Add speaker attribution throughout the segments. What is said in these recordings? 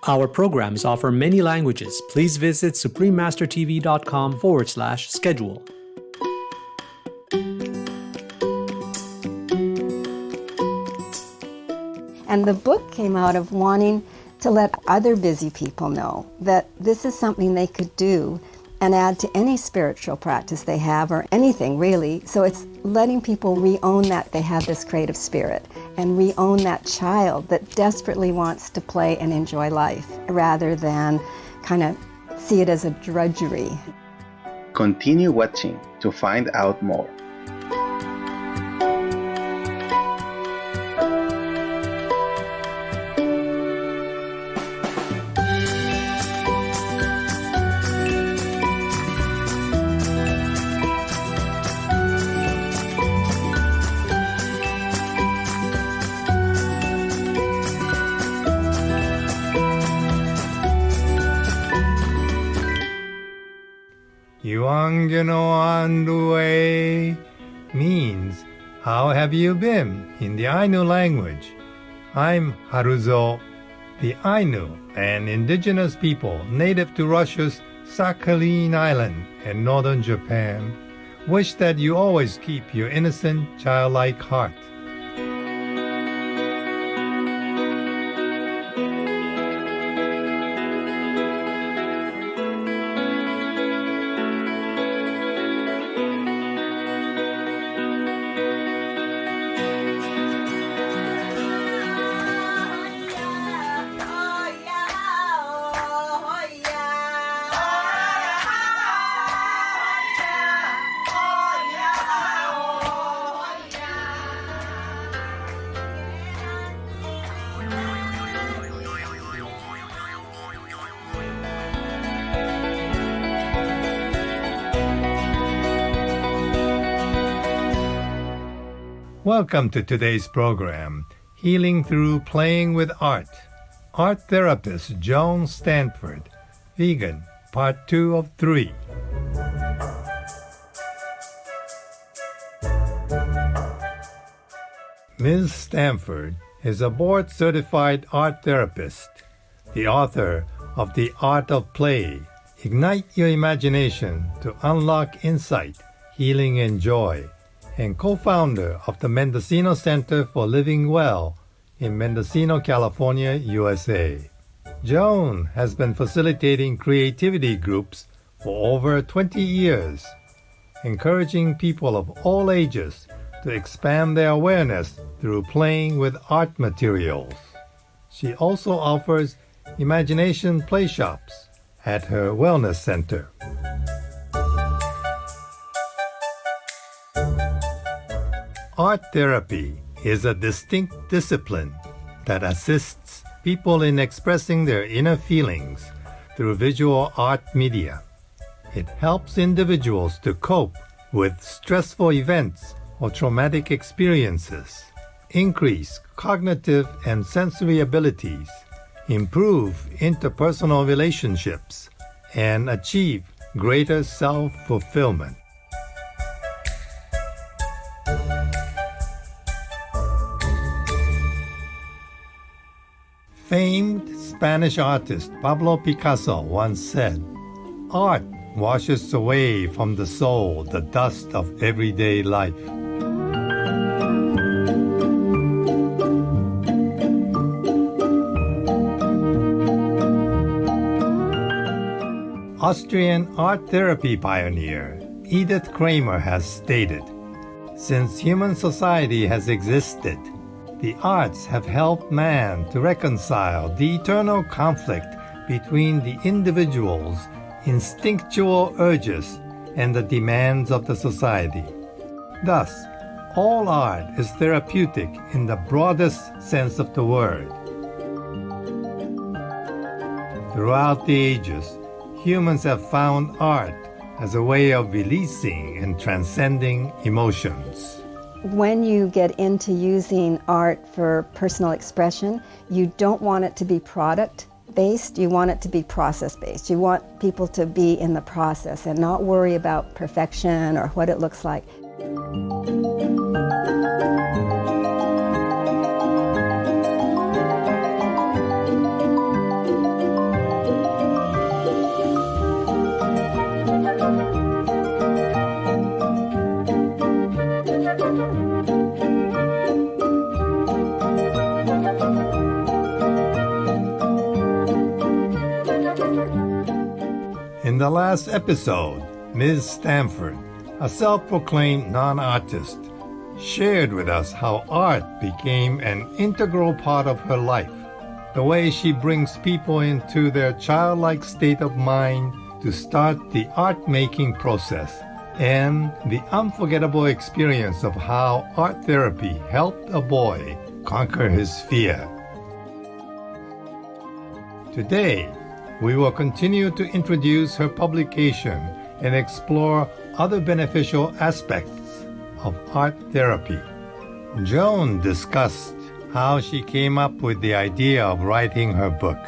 Speaker 1: Our programs offer many languages. Please visit suprememastertv.com/schedule.
Speaker 2: And the book came out of wanting to let other busy people know that this is something they could do and add to any spiritual practice they have, or anything really. So it's letting people re-own that they have this creative spirit and re-own that child that desperately wants to play and enjoy life rather than kind of see it as a drudgery.
Speaker 3: Continue watching to find out more.
Speaker 4: Yuangeno Andue means, how have you been, in the Ainu language. I'm Haruzo. The Ainu, an indigenous people native to Russia's Sakhalin Island in northern Japan, wish that you always keep your innocent, childlike heart. Welcome to today's program, Healing Through Playing with Art. Art therapist Joan Stanford, vegan, part 2 of 3. Ms. Stanford is a board-certified art therapist, the author of The Art of Play, Ignite Your Imagination to Unlock Insight, Healing and Joy, and co-founder of the Mendocino Center for Living Well in Mendocino, California, USA. Joan has been facilitating creativity groups for over 20 years, encouraging people of all ages to expand their awareness through playing with art materials. She also offers imagination play shops at her wellness center. Art therapy is a distinct discipline that assists people in expressing their inner feelings through visual art media. It helps individuals to cope with stressful events or traumatic experiences, increase cognitive and sensory abilities, improve interpersonal relationships, and achieve greater self-fulfillment. Famed Spanish artist Pablo Picasso once said, "Art washes away from the soul the dust of everyday life." Austrian art therapy pioneer Edith Kramer has stated, "Since human society has existed, the arts have helped man to reconcile the eternal conflict between the individual's instinctual urges and the demands of the society. Thus, all art is therapeutic in the broadest sense of the word." Throughout the ages, humans have found art as a way of releasing and transcending emotions.
Speaker 2: When you get into using art for personal expression, you don't want it to be product-based, you want it to be process-based. You want people to be in the process and not worry about perfection or what it looks like.
Speaker 4: In the last episode, Ms. Stanford, a self-proclaimed non-artist, shared with us how art became an integral part of her life, the way she brings people into their childlike state of mind to start the art-making process, and the unforgettable experience of how art therapy helped a boy conquer his fear. Today, we will continue to introduce her publication and explore other beneficial aspects of art therapy. Joan discussed how she came up with the idea of writing her book,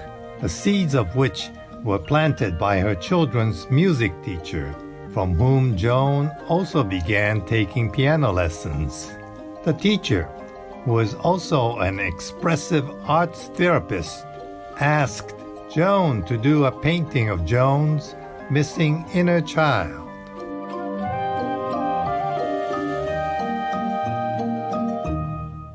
Speaker 4: the seeds of which were planted by her children's music teacher, from whom Joan also began taking piano lessons. The teacher, who is also an expressive arts therapist, asked Joan to do a painting of Joan's missing inner child.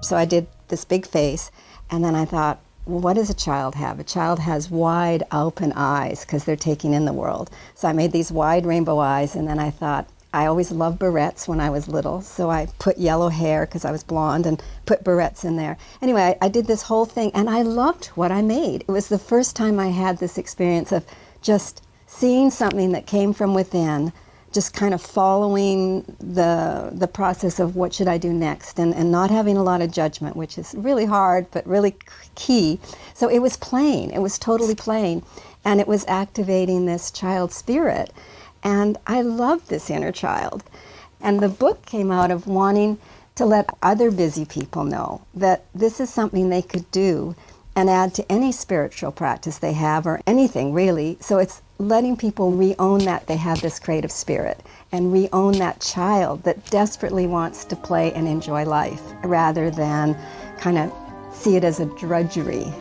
Speaker 2: So I did this big face, and then I thought, well, what does a child have? A child has wide open eyes because they're taking in the world. So I made these wide rainbow eyes, and then I thought, I always loved barrettes when I was little, so I put yellow hair because I was blonde and put barrettes in there. Anyway, I did this whole thing, and I loved what I made. It was the first time I had this experience of just seeing something that came from within, just kind of following the process of what should I do next, and not having a lot of judgment, which is really hard but really key. So it was playing. It was totally playing, and it was activating this child spirit. And I loved this inner child. And the book came out of wanting to let other busy people know that this is something they could do and add to any spiritual practice they have, or anything really. So it's letting people re-own that they have this creative spirit and re-own that child that desperately wants to play and enjoy life, rather than kind of see it as a drudgery.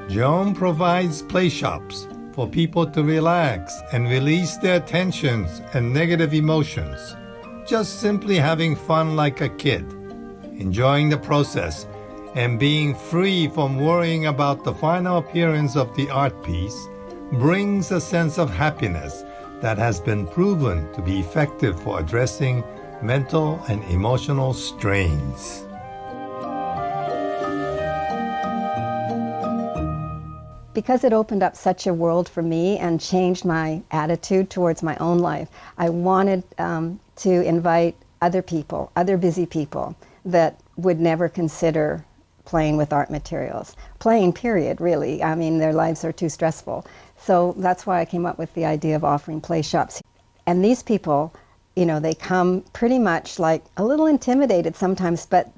Speaker 4: Joan provides play shops for people to relax and release their tensions and negative emotions. Just simply having fun like a kid, enjoying the process, and being free from worrying about the final appearance of the art piece brings a sense of happiness that has been proven to be effective for addressing mental and emotional strains.
Speaker 2: Because it opened up such a world for me and changed my attitude towards my own life, I wanted to invite other people, other busy people that would never consider playing with art materials. Playing, period, really. I mean, their lives are too stressful. So that's why I came up with the idea of offering play shops. And these people, you know, they come pretty much like a little intimidated sometimes, but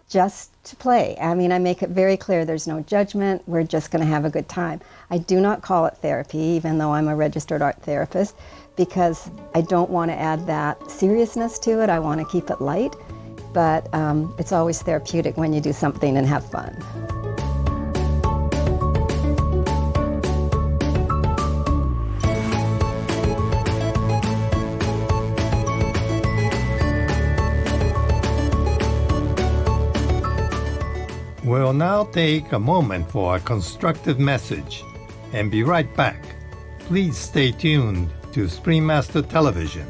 Speaker 2: just to play. I mean, I make it very clear there's no judgment. We're just going to have a good time. I do not call it therapy, even though I'm a registered art therapist, because I don't want to add that seriousness to it. I want to keep it light, but it's always therapeutic when you do something and have fun.
Speaker 4: We'll now take a moment for a constructive message and be right back. Please stay tuned to Screenmaster Television.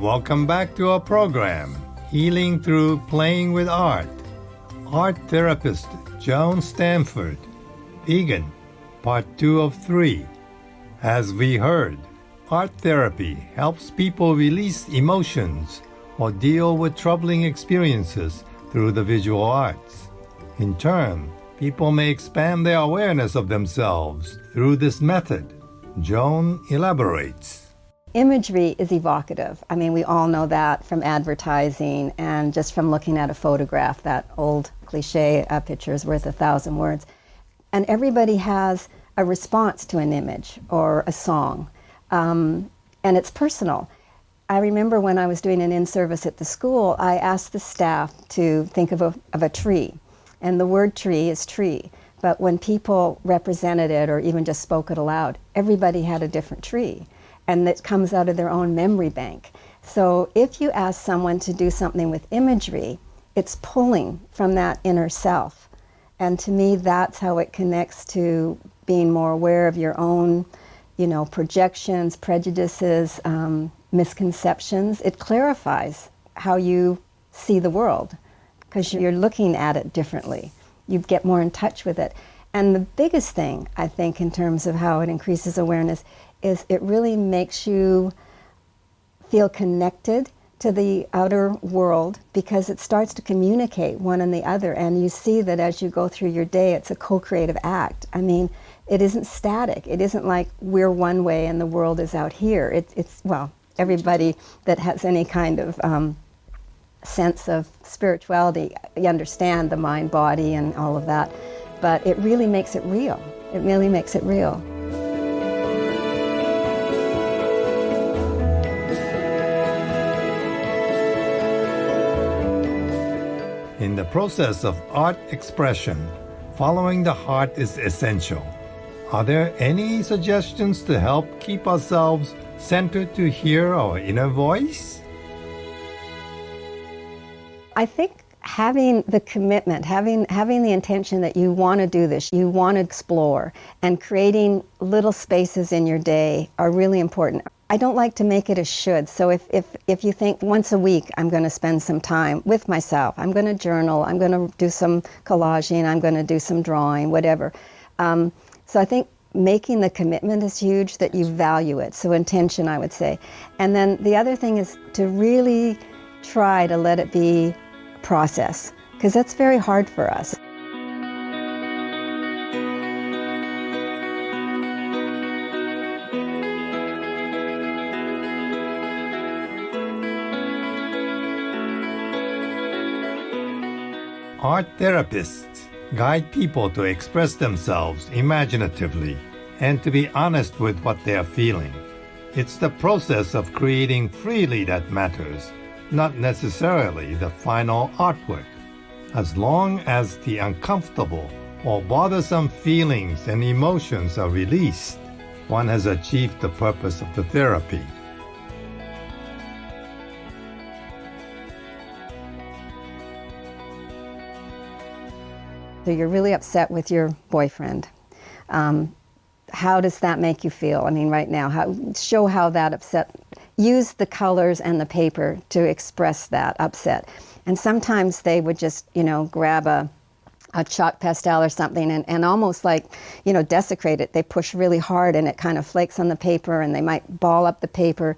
Speaker 4: Welcome back to our program, Healing Through Playing with Art. Art therapist Joan Stanford, Vegan, Part 2 of 3. As we heard, art therapy helps people release emotions or deal with troubling experiences through the visual arts. In turn, people may expand their awareness of themselves through this method. Joan elaborates.
Speaker 2: Imagery is evocative. I mean, we all know that from advertising and just from looking at a photograph, that old cliche, a picture is worth 1,000 words. And everybody has a response to an image or a song, and it's personal. I remember when I was doing an in-service at the school, I asked the staff to think of a tree, and the word tree is tree. But when people represented it or even just spoke it aloud, everybody had a different tree, and it comes out of their own memory bank. So if you ask someone to do something with imagery, it's pulling from that inner self. And to me, that's how it connects to being more aware of your own, projections, prejudices, misconceptions. It clarifies how you see the world because you're looking at it differently. You get more in touch with it. And the biggest thing, I think, in terms of how it increases awareness is it really makes you feel connected to the outer world because it starts to communicate one and the other, and you see that as you go through your day, it's a co-creative act. I mean, it isn't static. It isn't like we're one way and the world is out here. It's everybody that has any kind of sense of spirituality, you understand the mind, body, and all of that, but it really makes it real. It really makes it real.
Speaker 4: In the process of art expression, following the heart is essential. Are there any suggestions to help keep ourselves centered to hear our inner voice?
Speaker 2: I think having the commitment, having the intention that you want to do this, you want to explore, and creating little spaces in your day are really important. I don't like to make it a should. So if you think once a week I'm going to spend some time with myself, I'm going to journal, I'm going to do some collaging, I'm going to do some drawing, whatever. So I think making the commitment is huge, that you value it. So intention, I would say. And then the other thing is to really try to let it be a process, because that's very hard for us.
Speaker 4: Art therapists guide people to express themselves imaginatively and to be honest with what they are feeling. It's the process of creating freely that matters, not necessarily the final artwork. As long as the uncomfortable or bothersome feelings and emotions are released, one has achieved the purpose of the therapy.
Speaker 2: So you're really upset with your boyfriend. How does that make you feel? I mean, right now, show how that upset. Use the colors and the paper to express that upset. And sometimes they would just, grab a chalk pastel or something and almost like, desecrate it. They push really hard and it kind of flakes on the paper, and they might ball up the paper.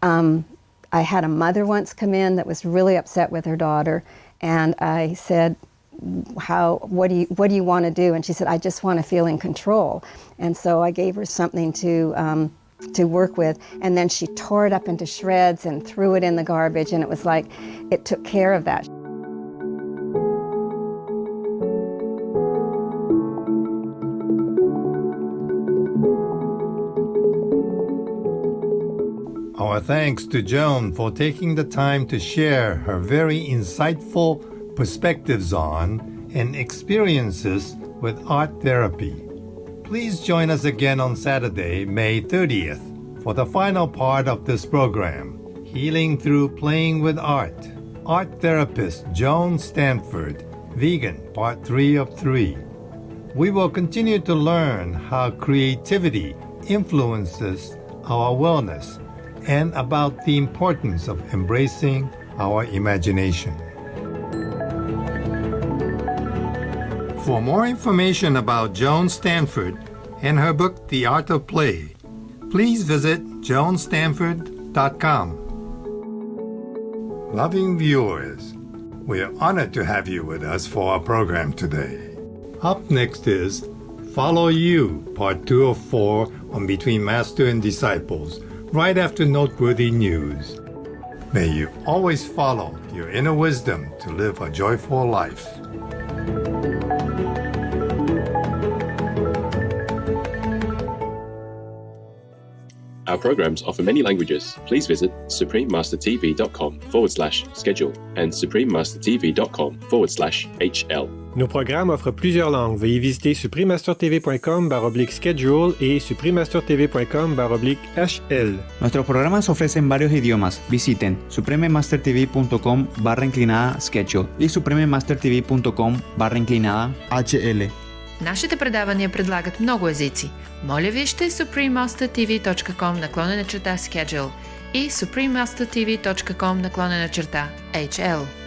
Speaker 2: I had a mother once come in that was really upset with her daughter, and I said, what do you want to do? And she said, I just want to feel in control. And so I gave her something to work with, and then she tore it up into shreds and threw it in the garbage, and it was like it took care of that.
Speaker 4: Our thanks to Joan for taking the time to share her very insightful perspectives on and experiences with art therapy. Please join us again on Saturday, May 30th, for the final part of this program, Healing Through Playing with Art. Art therapist Joan Stanford, vegan, part 3 of 3. We will continue to learn how creativity influences our wellness and about the importance of embracing our imagination. For more information about Joan Stanford and her book, The Art of Play, please visit joanstanford.com. loving viewers, we are honored to have you with us for our program today. Up next is Follow You, Part 2 of 4 on Between Master and Disciples, right after noteworthy news. May you always follow your inner wisdom to live a joyful life.
Speaker 5: Our programs offer many languages. Please visit suprememastertv.com/schedule and suprememastertv.com/HL.
Speaker 6: Nos programmes offrent plusieurs langues. Veuillez visiter suprememastertv.com/schedule et suprememastertv.com/HL.
Speaker 7: Nuestros programas ofrecen varios idiomas. Visiten suprememastertv.com/schedule и suprememastertv.com/HL.
Speaker 8: Нашите предавания предлагат много езици. Моля вижте suprememastertv.com/schedule и suprememastertv.com/HL.